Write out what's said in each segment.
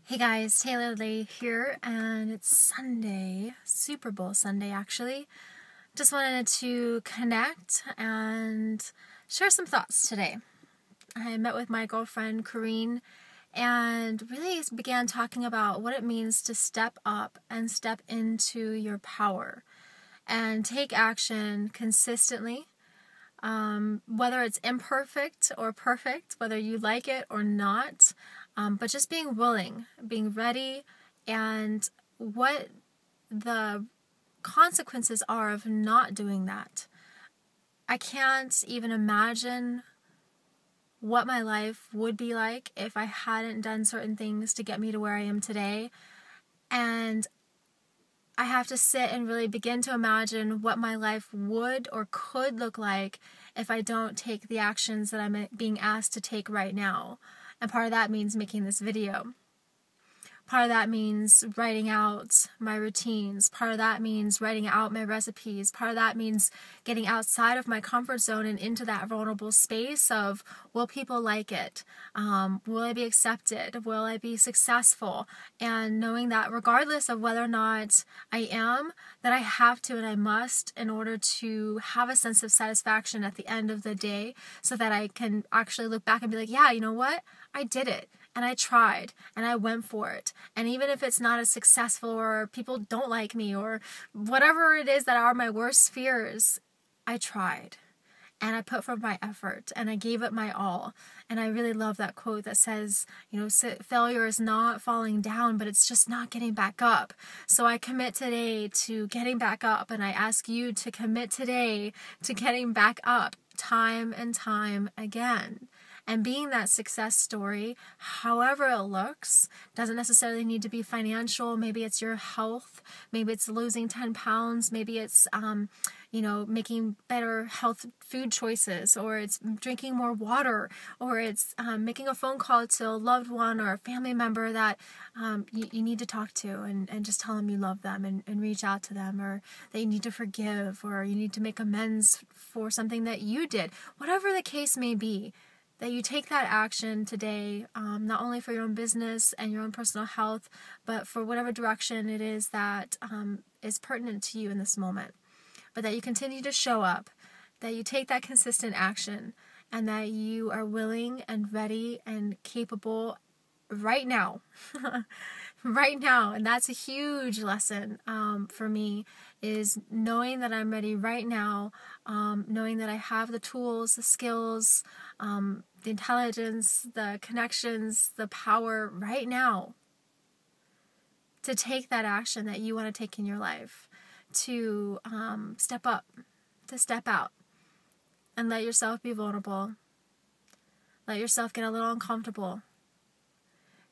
Hey guys, Taylor Lee here, and it's Sunday, Super Bowl Sunday actually. Just wanted to connect and share some thoughts today. I met with my girlfriend, Corrine, and really began talking about what it means to step up and step into your power and take action consistently. Whether it's imperfect or perfect, whether you like it or not, but just being willing, being ready, and what the consequences are of not doing that. I can't even imagine what my life would be like if I hadn't done certain things to get me to where I am today. And I have to sit and really begin to imagine what my life would or could look like if I don't take the actions that I'm being asked to take right now. And part of that means making this video. Part of that means writing out my routines. Part of that means writing out my recipes. Part of that means getting outside of my comfort zone and into that vulnerable space of, will people like it? Will I be accepted? Will I be successful? And knowing that regardless of whether or not I am, that I have to and I must in order to have a sense of satisfaction at the end of the day, so that I can actually look back and be like, yeah, you know what? I did it. And I tried, and I went for it. And even if it's not as successful, or people don't like me, or whatever it is that are my worst fears, I tried. And I put forth my effort, and I gave it my all. And I really love that quote that says, failure is not falling down, but it's just not getting back up. So I commit today to getting back up, and I ask you to commit today to getting back up time and time again. And being that success story, however it looks, doesn't necessarily need to be financial. Maybe it's your health. Maybe it's losing 10 pounds. Maybe it's, making better health food choices, or it's drinking more water, or it's making a phone call to a loved one or a family member that you need to talk to and just tell them you love them and reach out to them, or that you need to forgive, or you need to make amends for something that you did. Whatever the case may be, that you take that action today, not only for your own business and your own personal health, but for whatever direction it is that is pertinent to you in this moment. But that you continue to show up, that you take that consistent action, and that you are willing and ready and capable right now. Right now. And that's a huge lesson for me, is knowing that I'm ready right now, knowing that I have the tools, the skills, the intelligence, the connections, the power right now to take that action that you want to take in your life, to step up, to step out, and let yourself be vulnerable. Let yourself get a little uncomfortable,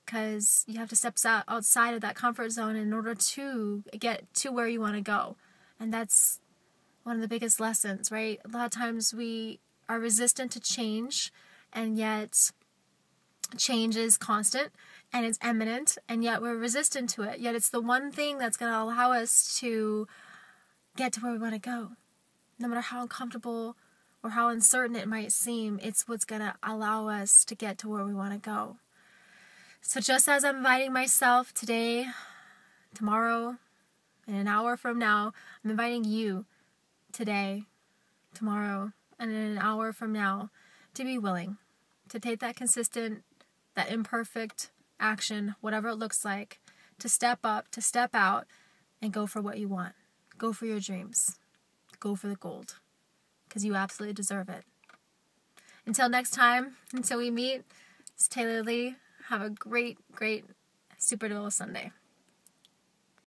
because you have to step outside of that comfort zone in order to get to where you want to go. And that's one of the biggest lessons, right? A lot of times we are resistant to change, and yet change is constant and it's imminent, and yet we're resistant to it. Yet it's the one thing that's going to allow us to get to where we want to go. No matter how uncomfortable or how uncertain it might seem, it's what's going to allow us to get to where we want to go. So just as I'm inviting myself today, tomorrow, and an hour from now, I'm inviting you today, tomorrow, and in an hour from now to be willing to take that consistent, that imperfect action, whatever it looks like, to step up, to step out, and go for what you want. Go for your dreams. Go for the gold, because you absolutely deserve it. Until next time, until we meet, it's Taylor Lee. Have a great, great Super Bowl Sunday.